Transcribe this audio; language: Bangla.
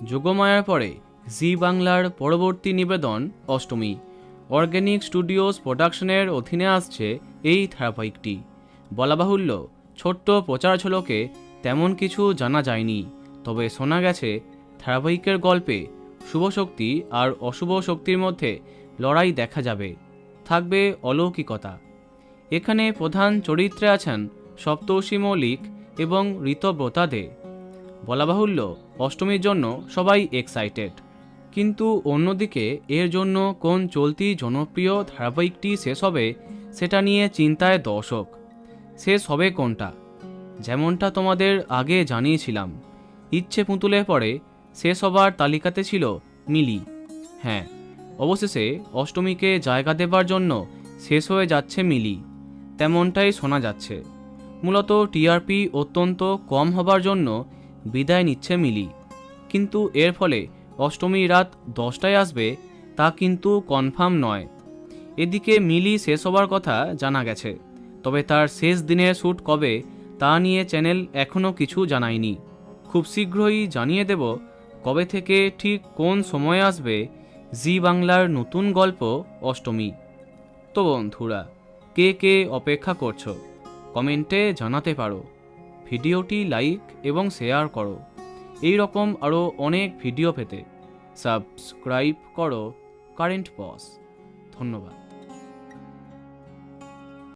যোগমায়ার পরে জি বাংলার পরবর্তী নিবেদন অষ্টমী। অর্গ্যানিক স্টুডিওস প্রোডাকশনের অধীনে আসছে এই ধারাবাহিকটি। বলা বাহুল্য, ছোট্ট প্রচার ঝলকে তেমন কিছু জানা যায়নি, তবে শোনা গেছে ধারাবাহিকের গল্পে শুভ শক্তি আর অশুভ শক্তির মধ্যে লড়াই দেখা যাবে, থাকবে অলৌকিকতা। এখানে প্রধান চরিত্রে আছেন সপ্তর্ষি মৌলিক এবং ঋতব্রতা দে। বলা বাহুল্য, অষ্টমীর জন্য সবাই এক্সাইটেড, কিন্তু অন্যদিকে এর জন্য কোন চলতি জনপ্রিয় ধারাবাহিকটি শেষ হবে সেটা নিয়ে চিন্তায় দর্শক। শেষ হবে কোনটা? যেমনটা তোমাদের আগে জানিয়েছিলাম, ইচ্ছে পুতুলের পরে শেষ হবার তালিকাতে ছিল মিলি। হ্যাঁ, অবশেষে অষ্টমীকে জায়গা দেবার জন্য শেষ হয়ে যাচ্ছে মিলি, তেমনটাই শোনা যাচ্ছে। মূলত টিআরপি অত্যন্ত কম হবার জন্য বিদায় নিচ্ছে মিলি, কিন্তু এর ফলে অষ্টমী রাত 10টায় আসবে তা কিন্তু কনফার্ম নয়। এদিকে মিলি শেষ হবার কথা জানা গেছে, তবে তার শেষ দিনের শ্যুট কবে তা নিয়ে চ্যানেল এখনও কিছু জানায়নি। খুব শীঘ্রই জানিয়ে দেব কবে থেকে ঠিক কোন সময়ে আসবে জি বাংলার নতুন গল্প অষ্টমী। তো বন্ধুরা, কে কে অপেক্ষা করছো কমেন্টে জানাতে পারো। ভিডিওটি লাইক এবং শেয়ার করো। এই রকম আরও অনেক ভিডিও পেতে সাবস্ক্রাইব করো কারেন্ট বস। ধন্যবাদ।